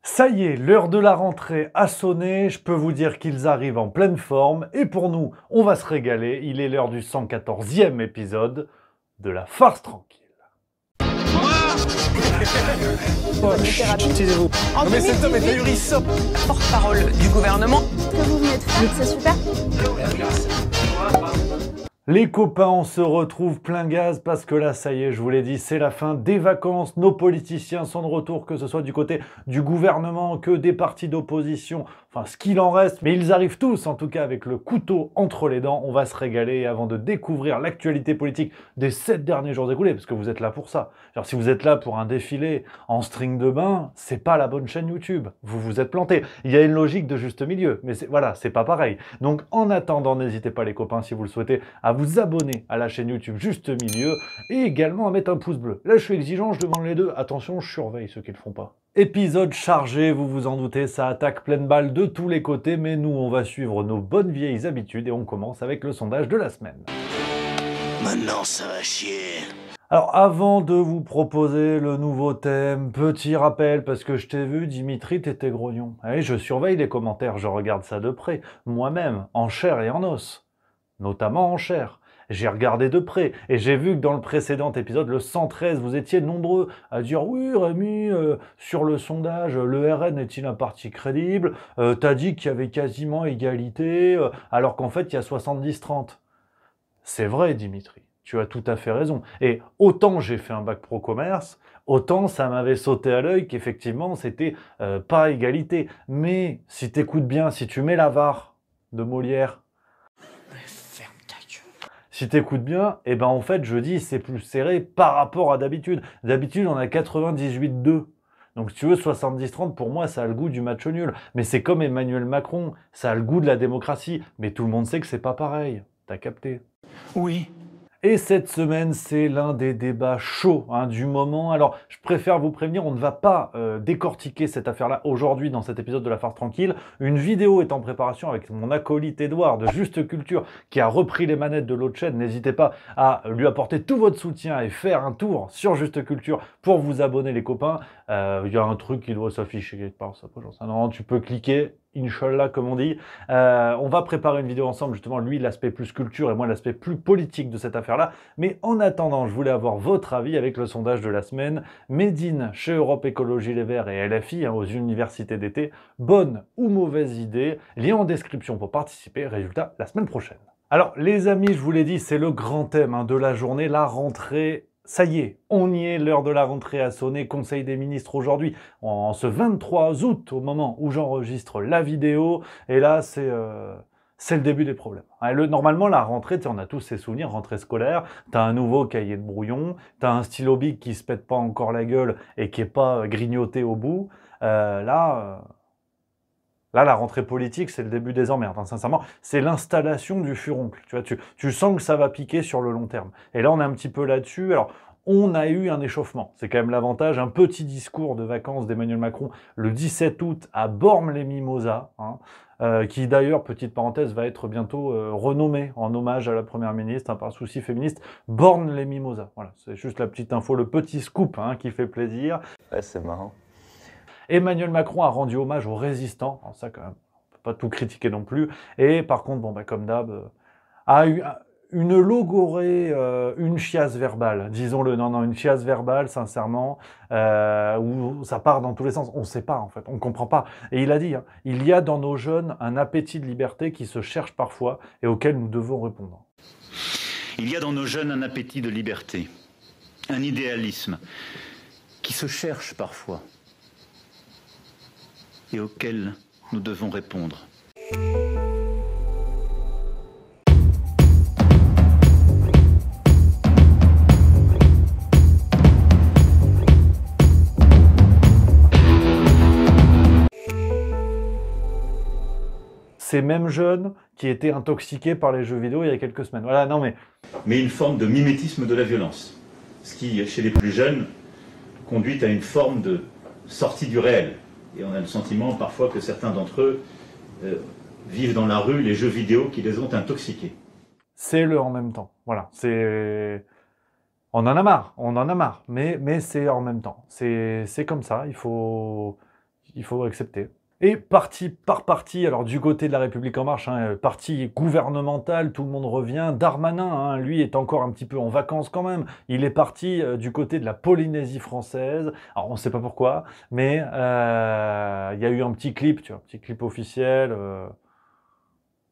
Ça y est, l'heure de la rentrée a sonné, je peux vous dire qu'ils arrivent en pleine forme, et pour nous, on va se régaler, il est l'heure du 114e épisode de La Farce Tranquille. Taisez-vous. En Non mais cet homme est ahurissant. porte-parole du gouvernement. Ce que vous venez de faire, c'est super. Les copains, on se retrouve plein gaz parce que là, ça y est, je vous l'ai dit, c'est la fin des vacances. Nos politiciens sont de retour, que ce soit du côté du gouvernement que des partis d'opposition, enfin ce qu'il en reste. Mais ils arrivent tous, en tout cas, avec le couteau entre les dents. On va se régaler. Et avant de découvrir l'actualité politique des 7 derniers jours écoulés, parce que vous êtes là pour ça. Genre, si vous êtes là pour un défilé en string de bain, c'est pas la bonne chaîne YouTube. Vous vous êtes planté. Il y a une logique de juste milieu, mais voilà, c'est pas pareil. Donc, en attendant, n'hésitez pas les copains, si vous le souhaitez, à vous abonner à la chaîne YouTube Juste Milieu et également à mettre un pouce bleu. Là, je suis exigeant, je demande les deux. Attention, je surveille ceux qui le font pas. Épisode chargé, vous vous en doutez, ça attaque pleine balle de tous les côtés, mais nous, on va suivre nos bonnes vieilles habitudes et on commence avec le sondage de la semaine. Maintenant ça va chier. Alors, avant de vous proposer le nouveau thème, petit rappel, parce que je t'ai vu, Dimitri, t'étais grognon. Et je surveille les commentaires, je regarde ça de près, moi-même, en chair et en os. Notamment en chair. J'ai regardé de près et j'ai vu que dans le précédent épisode, le 113, vous étiez nombreux à dire « Oui, Rémi, sur le sondage, le RN est-il un parti crédible ? T'as dit qu'il y avait quasiment égalité, alors qu'en fait, il y a 70-30. » C'est vrai, Dimitri, tu as tout à fait raison. Et autant j'ai fait un bac pro commerce, autant ça m'avait sauté à l'œil qu'effectivement, c'était pas égalité. Mais si t'écoutes bien, si tu mets la VAR de Molière, si t'écoutes bien, eh ben en fait, je dis c'est plus serré par rapport à d'habitude. D'habitude, on a 98-2. Donc si tu veux, 70-30, pour moi, ça a le goût du match nul. Mais c'est comme Emmanuel Macron, ça a le goût de la démocratie. Mais tout le monde sait que c'est pas pareil. T'as capté? Oui. Et cette semaine, c'est l'un des débats chauds du moment. Alors, je préfère vous prévenir, on ne va pas décortiquer cette affaire-là aujourd'hui dans cet épisode de La Farce Tranquille. Une vidéo est en préparation avec mon acolyte Edouard de Juste Culture qui a repris les manettes de l'autre chaîne. N'hésitez pas à lui apporter tout votre soutien et faire un tour sur Juste Culture pour vous abonner les copains. Il y a un truc qui doit s'afficher quelque part, ça peut, j'en sais rien. Tu peux cliquer. Inch'Allah, comme on dit. On va préparer une vidéo ensemble, justement, lui, l'aspect plus culture et moi, l'aspect plus politique de cette affaire-là. Mais en attendant, je voulais avoir votre avis avec le sondage de la semaine. Médine, chez Europe Écologie Les Verts et LFI, aux universités d'été. Bonne ou mauvaise idée? Lien en description pour participer. Résultat, la semaine prochaine. Alors, les amis, je vous l'ai dit, c'est le grand thème de la journée, la rentrée. Ça y est, on y est, l'heure de la rentrée a sonné, Conseil des ministres aujourd'hui, en ce 23 août, au moment où j'enregistre la vidéo, et là, c'est le début des problèmes. Normalement, la rentrée, on a tous ces souvenirs, rentrée scolaire, t'as un nouveau cahier de brouillon, t'as un stylo bic qui se pète pas encore la gueule et qui est pas grignoté au bout. Là, la rentrée politique, c'est le début des emmerdes, sincèrement. C'est l'installation du furoncle. Tu vois, tu sens que ça va piquer sur le long terme. Et là, on est un petit peu là-dessus. Alors, on a eu un échauffement. C'est quand même l'avantage. Un petit discours de vacances d'Emmanuel Macron le 17 août à Bormes-les-Mimosas, qui d'ailleurs, petite parenthèse, va être bientôt renommé en hommage à la Première ministre, par souci féministe, Bornes-les-Mimosas. Voilà, c'est juste la petite info, le petit scoop qui fait plaisir. Ouais, c'est marrant. Emmanuel Macron a rendu hommage aux résistants, alors ça quand même, on peut pas tout critiquer non plus, et par contre, comme d'hab, a eu une logorée, une chiasse verbale, disons-le, non, une chiasse verbale, sincèrement, où ça part dans tous les sens, on sait pas en fait, on comprend pas. Et il a dit, il y a dans nos jeunes un appétit de liberté qui se cherche parfois et auquel nous devons répondre. Il y a dans nos jeunes un appétit de liberté, un idéalisme qui se cherche parfois et auquel nous devons répondre. Ces mêmes jeunes qui étaient intoxiqués par les jeux vidéo il y a quelques semaines. Voilà, non mais... Mais une forme de mimétisme de la violence, ce qui, chez les plus jeunes, conduit à une forme de sortie du réel. Et on a le sentiment parfois que certains d'entre eux vivent dans la rue les jeux vidéo qui les ont intoxiqués. C'est le en même temps. Voilà, c'est... On en a marre, mais c'est en même temps. C'est comme ça, il faut il faut accepter. Et parti par parti, alors du côté de La République En Marche, hein, parti gouvernemental, tout le monde revient. Darmanin, hein, lui, est encore un petit peu en vacances quand même. Il est parti du côté de la Polynésie française. Alors on ne sait pas pourquoi, mais il y a eu un petit clip, tu vois, un petit clip officiel.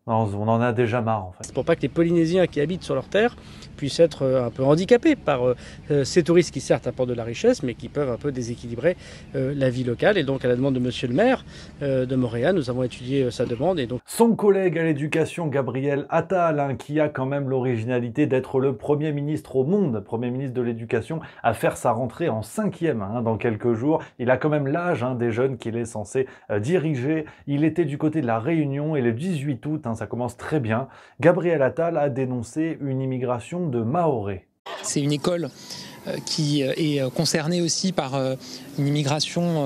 Non, on en a déjà marre en fait. C'est pour pas que les Polynésiens qui habitent sur leur terre puissent être un peu handicapés par ces touristes qui certes apportent de la richesse mais qui peuvent un peu déséquilibrer la vie locale. Et donc à la demande de monsieur le maire de Montréal, nous avons étudié sa demande. Et donc son collègue à l'éducation, Gabriel Attal, hein, qui a quand même l'originalité d'être le Premier ministre au monde, Premier ministre de l'éducation, à faire sa rentrée en 5e hein, dans quelques jours. Il a quand même l'âge hein, des jeunes qu'il est censé diriger. Il était du côté de la Réunion et le 18 août, hein, ça commence très bien, Gabriel Attal a dénoncé une immigration de Mahorais. C'est une école qui est concernée aussi par une immigration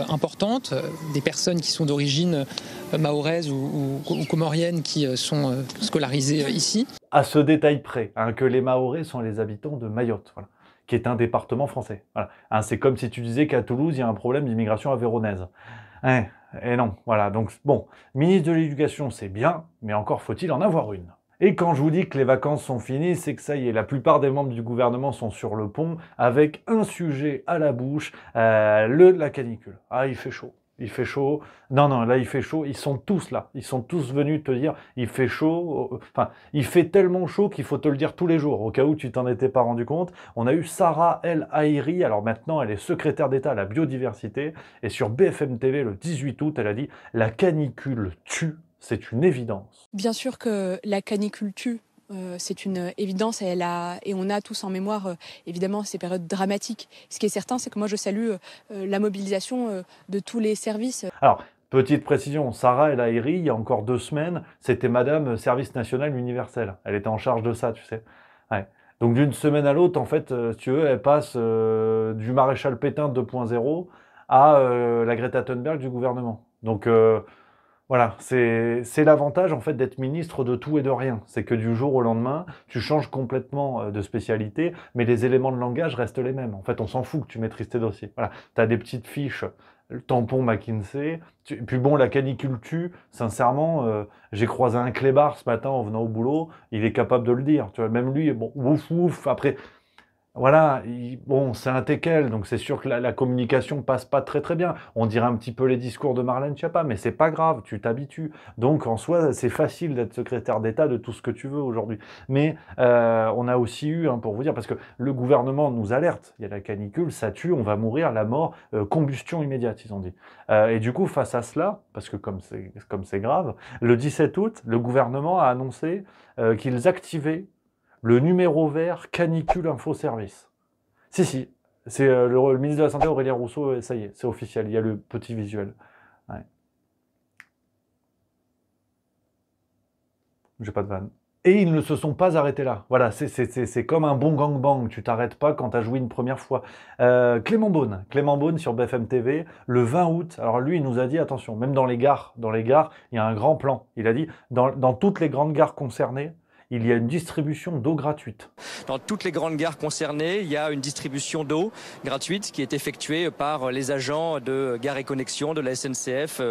importante, des personnes qui sont d'origine mahoraise ou comorienne qui sont scolarisées ici. À ce détail près, hein, que les Mahorais sont les habitants de Mayotte, voilà, qui est un département français. Voilà. Hein, c'est comme si tu disais qu'à Toulouse, il y a un problème d'immigration avéronaise. Hein, et non, voilà, donc bon, ministre de l'Éducation, c'est bien, mais encore faut-il en avoir une. Et quand je vous dis que les vacances sont finies, c'est que ça y est, la plupart des membres du gouvernement sont sur le pont avec un sujet à la bouche, la canicule. Ah, il fait chaud. Il fait chaud. Non, non, là, il fait chaud. Ils sont tous là. Ils sont tous venus te dire, il fait chaud. Enfin, il fait tellement chaud qu'il faut te le dire tous les jours. Au cas où tu t'en étais pas rendu compte. On a eu Sarah El Haïry. Alors maintenant, elle est secrétaire d'État à la biodiversité. Et sur BFM TV, le 18 août, elle a dit, la canicule tue. C'est une évidence. Bien sûr que la canicule tue. C'est une évidence et on a tous en mémoire évidemment ces périodes dramatiques. Ce qui est certain, c'est que moi je salue la mobilisation de tous les services. Alors, petite précision, Sarah El Haïry, il y a encore 2 semaines, c'était Madame Service National Universel. Elle était en charge de ça, tu sais. Ouais. Donc d'une semaine à l'autre, en fait, si tu veux, elle passe du maréchal Pétain 2.0 à la Greta Thunberg du gouvernement. Donc voilà, c'est l'avantage en fait d'être ministre de tout et de rien. C'est que du jour au lendemain, tu changes complètement de spécialité, mais les éléments de langage restent les mêmes. En fait, on s'en fout que tu maîtrises tes dossiers. Voilà, tu as des petites fiches, le tampon McKinsey. Puis bon, la canicule tue, sincèrement, j'ai croisé un clébard ce matin en venant au boulot, il est capable de le dire. Tu vois, même lui, bon, ouf, ouf, après... Voilà, bon, c'est un teckel, donc c'est sûr que la communication passe pas très très bien. On dirait un petit peu les discours de Marlène Schiappa, mais c'est pas grave, tu t'habitues. Donc en soi, c'est facile d'être secrétaire d'État de tout ce que tu veux aujourd'hui. Mais on a aussi eu, hein, pour vous dire, parce que le gouvernement nous alerte, il y a la canicule, ça tue, on va mourir, la mort, combustion immédiate, ils ont dit. Et du coup, face à cela, parce que comme c'est grave, le 17 août, le gouvernement a annoncé qu'ils activaient le numéro vert canicule info service. Si, c'est le ministre de la Santé Aurélien Rousseau, ça y est, c'est officiel, il y a le petit visuel. Ouais. J'ai pas de vanne. Et ils ne se sont pas arrêtés là. Voilà, c'est comme un bon gangbang, tu t'arrêtes pas quand tu as joué une première fois. Clément Beaune sur BFM TV, le 20 août, alors lui il nous a dit, attention, même dans les gares, il y a un grand plan. Il a dit, dans toutes les grandes gares concernées, il y a une distribution d'eau gratuite. Dans toutes les grandes gares concernées, il y a une distribution d'eau gratuite qui est effectuée par les agents de Gares et Connexions, de la SNCF,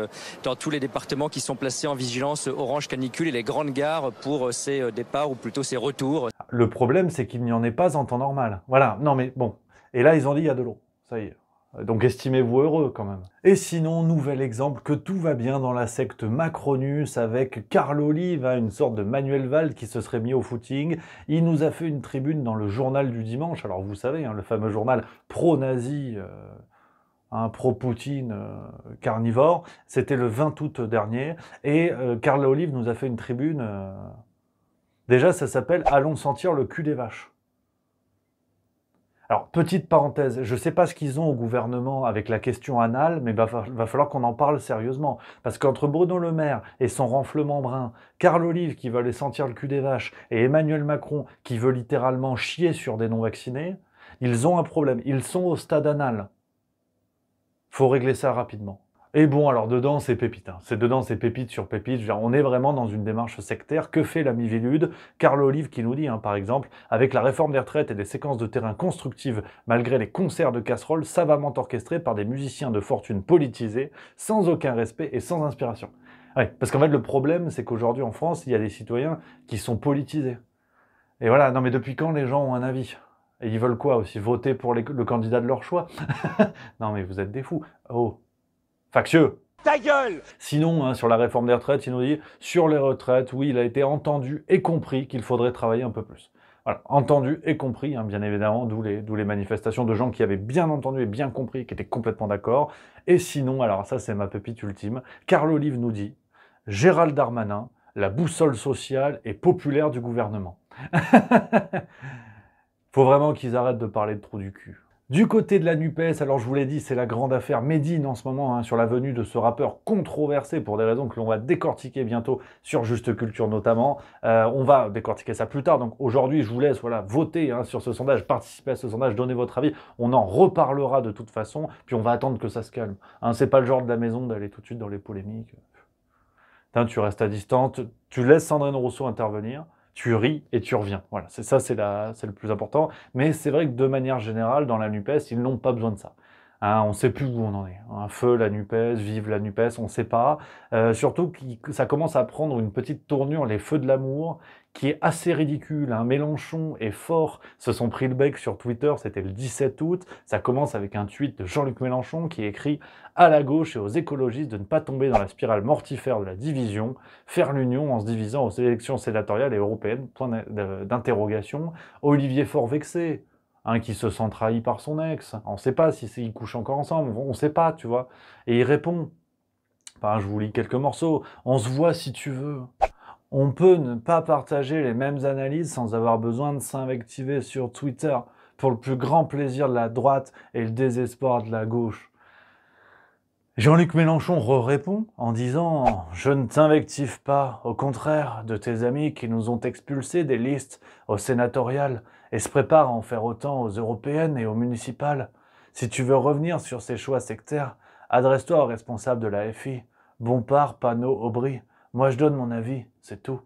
dans tous les départements qui sont placés en vigilance orange canicule et les grandes gares pour ces départs ou plutôt ces retours. Le problème, c'est qu'il n'y en ait pas en temps normal. Voilà, non mais bon. Et là, ils ont dit il y a de l'eau. Ça y est. Donc estimez-vous heureux quand même. Et sinon, nouvel exemple que tout va bien dans la secte Macronus avec Carl Olive, une sorte de Manuel Valls qui se serait mis au footing. Il nous a fait une tribune dans le journal du dimanche. Alors vous savez, le fameux journal pro-nazi, pro-Poutine, carnivore. C'était le 20 août dernier. Et Carl Olive nous a fait une tribune. Déjà, ça s'appelle « Allons sentir le cul des vaches ». Alors, petite parenthèse, je ne sais pas ce qu'ils ont au gouvernement avec la question anale, mais il va falloir qu'on en parle sérieusement. Parce qu'entre Bruno Le Maire et son renflement brun, Carl Olive qui veut aller sentir le cul des vaches, et Emmanuel Macron qui veut littéralement chier sur des non-vaccinés, ils ont un problème. Ils sont au stade anal. Faut régler ça rapidement. Et bon, alors dedans, c'est pépite. Hein. C'est dedans, c'est pépite sur pépite. Je veux dire, on est vraiment dans une démarche sectaire. Que fait la Mivilude? Carl Olive qui nous dit, hein, par exemple, avec la réforme des retraites et des séquences de terrain constructives, malgré les concerts de casseroles savamment orchestrés par des musiciens de fortune politisés, sans aucun respect et sans inspiration. Ouais, parce qu'en fait, le problème, c'est qu'aujourd'hui, en France, il y a des citoyens qui sont politisés. Et voilà, non mais depuis quand les gens ont un avis? Et ils veulent quoi aussi? Voter pour le candidat de leur choix? Non mais vous êtes des fous. Oh, factieux. Ta gueule! Sinon, hein, sur la réforme des retraites, il nous dit, sur les retraites, oui, il a été entendu et compris qu'il faudrait travailler un peu plus. Voilà, entendu et compris, hein, bien évidemment, d'où les manifestations de gens qui avaient bien entendu et bien compris, qui étaient complètement d'accord. Et sinon, alors ça c'est ma pépite ultime, Carl Olive nous dit, Gérald Darmanin, la boussole sociale et populaire du gouvernement. Faut vraiment qu'ils arrêtent de parler de trou du cul. Du côté de la NUPES, alors je vous l'ai dit, c'est la grande affaire Médine en ce moment, hein, sur la venue de ce rappeur controversé pour des raisons que l'on va décortiquer bientôt sur Juste Culture notamment. On va décortiquer ça plus tard, donc aujourd'hui je vous laisse voter hein, sur ce sondage, participer à ce sondage, donner votre avis. On en reparlera de toute façon, puis on va attendre que ça se calme. Hein, c'est pas le genre de la maison d'aller tout de suite dans les polémiques. Tu restes à distance, tu laisses Sandrine Rousseau intervenir, tu ris et tu reviens. Voilà, c'est le plus important. Mais c'est vrai que de manière générale, dans la NUPES, ils n'ont pas besoin de ça. Hein, on ne sait plus où on en est. Un feu la NUPES, vive la NUPES, on ne sait pas. Surtout que ça commence à prendre une petite tournure, les feux de l'amour, qui est assez ridicule. Hein. Mélenchon et Faure se sont pris le bec sur Twitter, c'était le 17 août. Ça commence avec un tweet de Jean-Luc Mélenchon qui écrit « À la gauche et aux écologistes de ne pas tomber dans la spirale mortifère de la division, faire l'union en se divisant aux élections sénatoriales et européennes. » Point d'interrogation. Olivier Faure vexé. Hein, qui se sent trahi par son ex. On ne sait pas si ils couchent encore ensemble, on ne sait pas, tu vois. Et il répond, enfin, je vous lis quelques morceaux, « On se voit si tu veux. On peut ne pas partager les mêmes analyses sans avoir besoin de s'invectiver sur Twitter pour le plus grand plaisir de la droite et le désespoir de la gauche. » Jean-Luc Mélenchon répond en disant « Je ne t'invective pas, au contraire de tes amis qui nous ont expulsés des listes aux sénatoriales et se préparent à en faire autant aux européennes et aux municipales. Si tu veux revenir sur ces choix sectaires, adresse-toi aux responsables de la FI. Bompard, Panot, Aubry. Moi je donne mon avis, c'est tout. »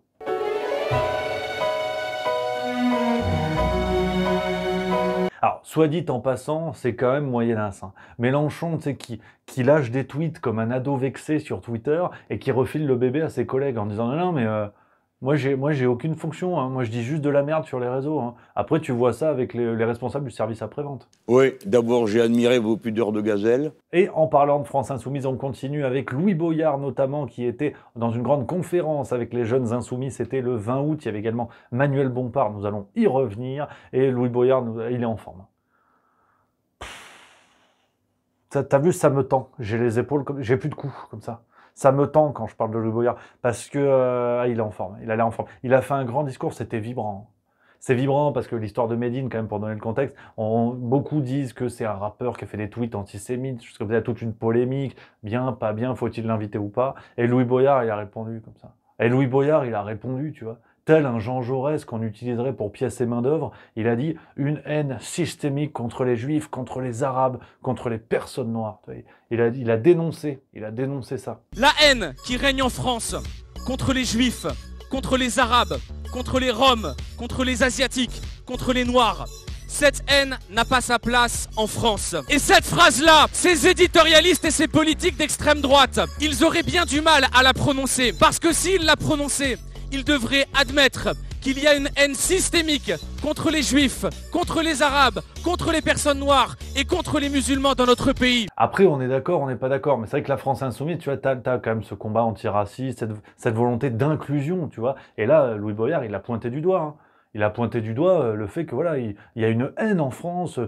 Alors, soit dit en passant, c'est quand même moyenasse. Hein. Mélenchon, tu sais, qui lâche des tweets comme un ado vexé sur Twitter et qui refile le bébé à ses collègues en disant « Non, mais moi, j'ai aucune fonction. Hein. Moi, je dis juste de la merde sur les réseaux. Hein. » Après, tu vois ça avec les responsables du service après-vente. Oui, d'abord, j'ai admiré vos pudeurs de gazelle. Et en parlant de France Insoumise, on continue avec Louis Boyard notamment, qui était dans une grande conférence avec les jeunes insoumis. C'était le 20 août. Il y avait également Manuel Bompard. Nous allons y revenir. Et Louis Boyard, il est en forme. T'as vu, ça me tend. J'ai les épaules, j'ai plus de coups comme ça. Ça me tend quand je parle de Louis Boyard, parce que il est en forme, il a l'air en forme. Il a fait un grand discours, c'était vibrant. C'est vibrant parce que l'histoire de Médine, quand même, pour donner le contexte, beaucoup disent que c'est un rappeur qui a fait des tweets antisémites, jusqu'à il y a toute une polémique, bien, pas bien, faut-il l'inviter ou pas. Et Louis Boyard, il a répondu comme ça. Et Louis Boyard, il a répondu, tu vois. Tel un Jean Jaurès qu'on utiliserait pour pièces et main-d'œuvre, il a dit une haine systémique contre les Juifs, contre les Arabes, contre les personnes noires. Il a dénoncé ça. La haine qui règne en France contre les Juifs, contre les Arabes, contre les Roms, contre les Asiatiques, contre les Noirs. Cette haine n'a pas sa place en France. Et cette phrase-là, ces éditorialistes et ces politiques d'extrême droite, ils auraient bien du mal à la prononcer. Parce que s'ils la prononçaient, ils devraient admettre qu'il y a une haine systémique contre les Juifs, contre les Arabes, contre les personnes noires et contre les musulmans dans notre pays. Après, on est d'accord, on n'est pas d'accord, mais c'est vrai que la France Insoumise, tu vois, t'as quand même ce combat antiraciste, cette volonté d'inclusion, tu vois. Et là, Louis Boyard, il a pointé du doigt. Hein. Il a pointé du doigt le fait que voilà, il y a une haine en France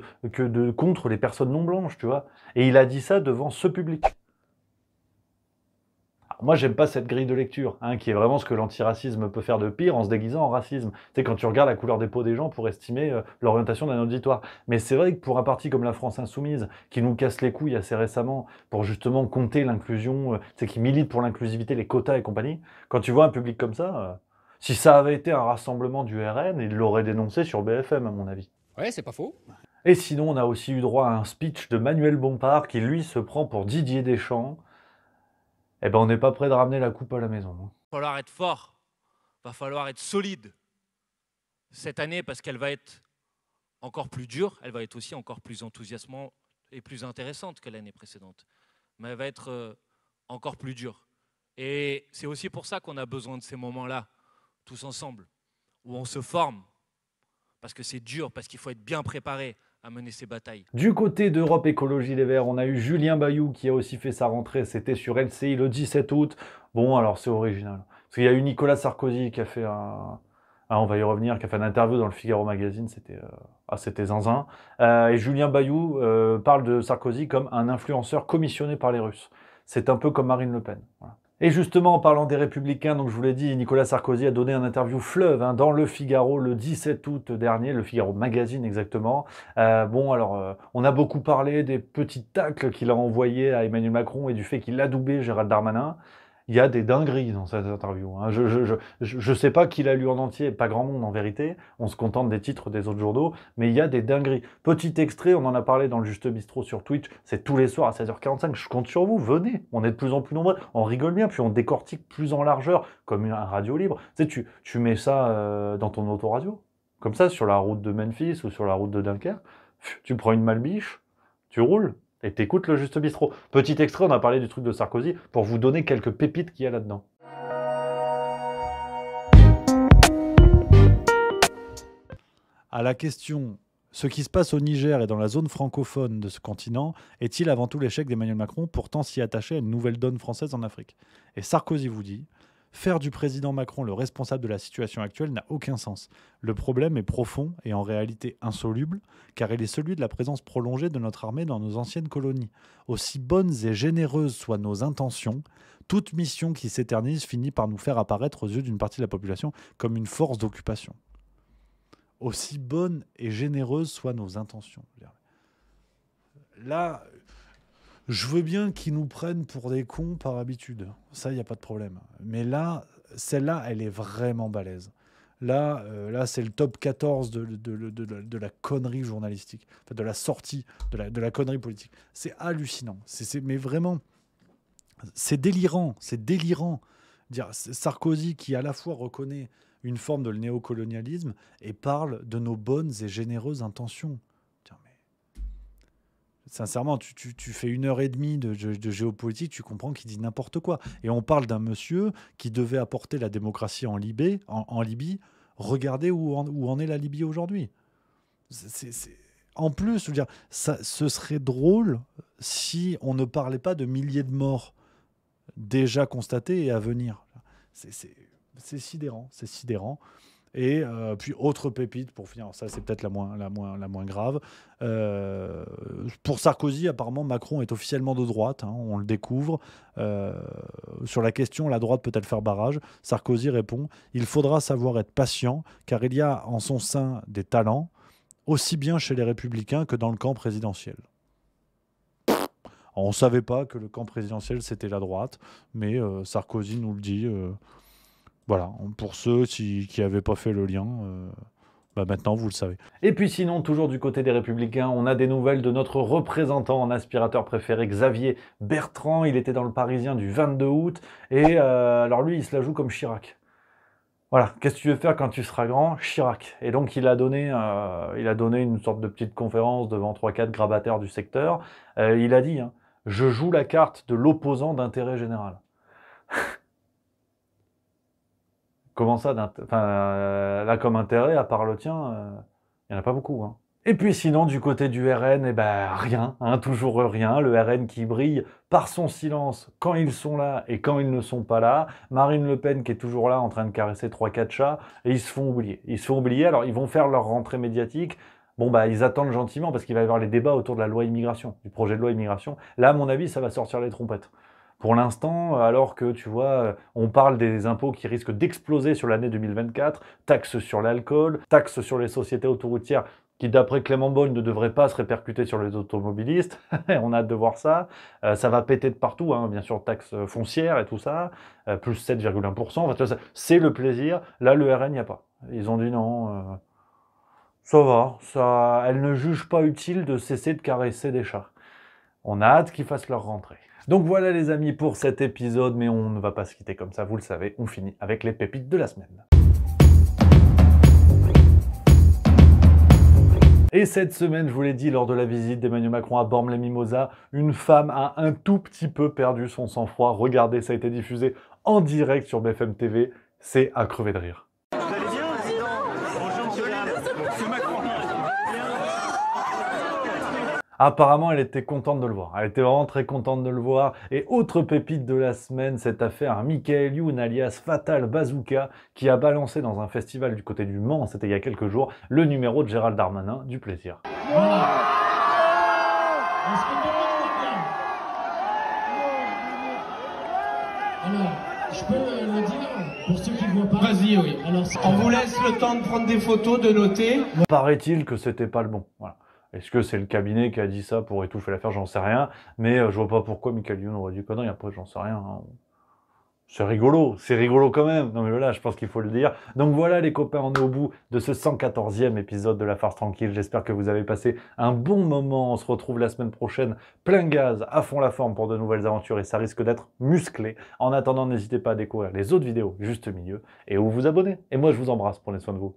contre les personnes non blanches, tu vois. Et il a dit ça devant ce public. Moi, j'aime pas cette grille de lecture, hein, qui est vraiment ce que l'antiracisme peut faire de pire en se déguisant en racisme. Tu sais, quand tu regardes la couleur des peaux des gens pour estimer l'orientation d'un auditoire. Mais c'est vrai que pour un parti comme la France Insoumise, qui nous casse les couilles assez récemment pour justement compter l'inclusion, tu sais, qui milite pour l'inclusivité, les quotas et compagnie, quand tu vois un public comme ça, si ça avait été un rassemblement du RN, il l'aurait dénoncé sur BFM, à mon avis. Ouais, c'est pas faux. Et sinon, on a aussi eu droit à un speech de Manuel Bompard, qui lui se prend pour Didier Deschamps. eh ben on n'est pas prêt de ramener la coupe à la maison. Il va falloir être fort, il va falloir être solide cette année parce qu'elle va être encore plus dure, elle va être aussi encore plus enthousiasmante et plus intéressante que l'année précédente. Mais elle va être encore plus dure. Et c'est aussi pour ça qu'on a besoin de ces moments-là, tous ensemble, où on se forme, parce que c'est dur, parce qu'il faut être bien préparé à mener ces batailles. Du côté d'Europe Écologie Les Verts, on a eu Julien Bayou qui a aussi fait sa rentrée, c'était sur LCI le 17 août. Bon, alors c'est original. Parce qu'il y a eu Nicolas Sarkozy qui a fait on va y revenir, qui a fait une interview dans le Figaro Magazine, c'était zinzin. Et Julien Bayou parle de Sarkozy comme un influenceur commissionné par les Russes. C'est un peu comme Marine Le Pen. Voilà. Et justement, en parlant des Républicains, donc je vous l'ai dit, Nicolas Sarkozy a donné un interview fleuve dans le Figaro le 17 août dernier, le Figaro Magazine exactement. On a beaucoup parlé des petits tacles qu'il a envoyés à Emmanuel Macron et du fait qu'il adoubait Gérald Darmanin. Il y a des dingueries dans cette interview. Je sais pas qui l'a lu en entier, pas grand monde en vérité. On se contente des titres des autres journaux, mais il y a des dingueries. Petit extrait, on en a parlé dans le Juste Bistrot sur Twitch, c'est tous les soirs à 16h45. Je compte sur vous, venez. On est de plus en plus nombreux, on rigole bien, puis on décortique plus en largeur, comme un radio libre. Tu sais, tu mets ça dans ton autoradio, comme ça, sur la route de Memphis ou sur la route de Dunkerque. Tu prends une Malbiche, tu roules. Et t'écoutes le Juste Bistrot. Petit extrait, on a parlé du truc de Sarkozy, pour vous donner quelques pépites qu'il y a là-dedans. À la question, ce qui se passe au Niger et dans la zone francophone de ce continent est-il avant tout l'échec d'Emmanuel Macron, pourtant s'y attacher à une nouvelle donne française en Afrique? Et Sarkozy vous dit, faire du président Macron le responsable de la situation actuelle n'a aucun sens. Le problème est profond et en réalité insoluble, car il est celui de la présence prolongée de notre armée dans nos anciennes colonies. Aussi bonnes et généreuses soient nos intentions, toute mission qui s'éternise finit par nous faire apparaître aux yeux d'une partie de la population comme une force d'occupation. Aussi bonnes et généreuses soient nos intentions. Là, je veux bien qu'ils nous prennent pour des cons par habitude. Ça, il n'y a pas de problème. Mais là, celle-là, elle est vraiment balèze. Là, c'est le top 14 de la connerie journalistique. Enfin, de la sortie de la connerie politique. C'est hallucinant. Mais vraiment, c'est délirant. C'est délirant. Sarkozy qui, à la fois, reconnaît une forme de néocolonialisme et parle de nos bonnes et généreuses intentions. Sincèrement, tu fais 1h30 de géopolitique, tu comprends qu'il dit n'importe quoi. Et on parle d'un monsieur qui devait apporter la démocratie en Libye. Regardez où en est la Libye aujourd'hui. En plus, je veux dire, ce serait drôle si on ne parlait pas de milliers de morts déjà constatés et à venir. C'est sidérant, c'est sidérant. Et puis autre pépite pour finir, ça c'est peut-être la moins grave. Pour Sarkozy, apparemment Macron est officiellement de droite, on le découvre. Sur la question, la droite peut-elle faire barrage? Sarkozy répond, il faudra savoir être patient, car il y a en son sein des talents, aussi bien chez les Républicains que dans le camp présidentiel. On ne savait pas que le camp présidentiel c'était la droite, mais Sarkozy nous le dit. Voilà, pour ceux qui n'avaient pas fait le lien, maintenant vous le savez. Et puis sinon, toujours du côté des Républicains, on a des nouvelles de notre représentant en aspirateur préféré, Xavier Bertrand. Il était dans le Parisien du 22 août. Et alors lui, il se la joue comme Chirac. Voilà, qu'est-ce que tu veux faire quand tu seras grand? Chirac. Et donc il a donné une sorte de petite conférence devant 3-4 grabataires du secteur. Il a dit, je joue la carte de l'opposant d'intérêt général. Comment ça, là comme intérêt, à part le tien, il n'y en a pas beaucoup. Et puis sinon, du côté du RN, rien, toujours rien. Le RN qui brille par son silence quand ils sont là et quand ils ne sont pas là. Marine Le Pen qui est toujours là en train de caresser 3-4 chats et ils se font oublier. Ils se font oublier, alors ils vont faire leur rentrée médiatique. Bon, ils attendent gentiment parce qu'il va y avoir les débats autour de la loi immigration, du projet de loi immigration. Là, à mon avis, ça va sortir les trompettes. Pour l'instant, alors que, tu vois, on parle des impôts qui risquent d'exploser sur l'année 2024, taxes sur l'alcool, taxes sur les sociétés autoroutières qui, d'après Clément Beaune, ne devraient pas se répercuter sur les automobilistes. On a hâte de voir ça. Ça va péter de partout, bien sûr, taxes foncières et tout ça, plus 7,1%. Enfin, c'est le plaisir. Là, le RN, il n'y a pas. Ils ont dit non, ça va. Elle ne juge pas utile de cesser de caresser des chats. On a hâte qu'ils fassent leur rentrée. Donc voilà les amis pour cet épisode, mais on ne va pas se quitter comme ça, vous le savez, on finit avec les pépites de la semaine. Et cette semaine, je vous l'ai dit, lors de la visite d'Emmanuel Macron à Bormes-les-Mimosas, une femme a un tout petit peu perdu son sang-froid. Regardez, ça a été diffusé en direct sur BFM TV, c'est à crever de rire. Apparemment, elle était contente de le voir. Elle était vraiment très contente de le voir. Et autre pépite de la semaine, cette affaire, Michael Youn, alias Fatal Bazooka, qui a balancé dans un festival du côté du Mans, c'était il y a quelques jours, le numéro de Gérald Darmanin, du plaisir. Alors, je peux le dire pour ceux qui ne voient pas. Vas-y, oui. Alors, on vous laisse le temps de prendre des photos, de noter. Paraît-il que c'était pas le bon. Voilà. Est-ce que c'est le cabinet qui a dit ça pour étouffer l'affaire? J'en sais rien. Mais je vois pas pourquoi Michael Youn aurait dit connerie. Après, j'en sais rien. Hein. C'est rigolo quand même. Non mais voilà, je pense qu'il faut le dire. Donc voilà les copains, on est au bout de ce 114e épisode de La Farce Tranquille. J'espère que vous avez passé un bon moment. On se retrouve la semaine prochaine, plein gaz, à fond la forme pour de nouvelles aventures et ça risque d'être musclé. En attendant, n'hésitez pas à découvrir les autres vidéos juste au milieu et à vous abonner. Et moi, je vous embrasse. Prenez soin de vous.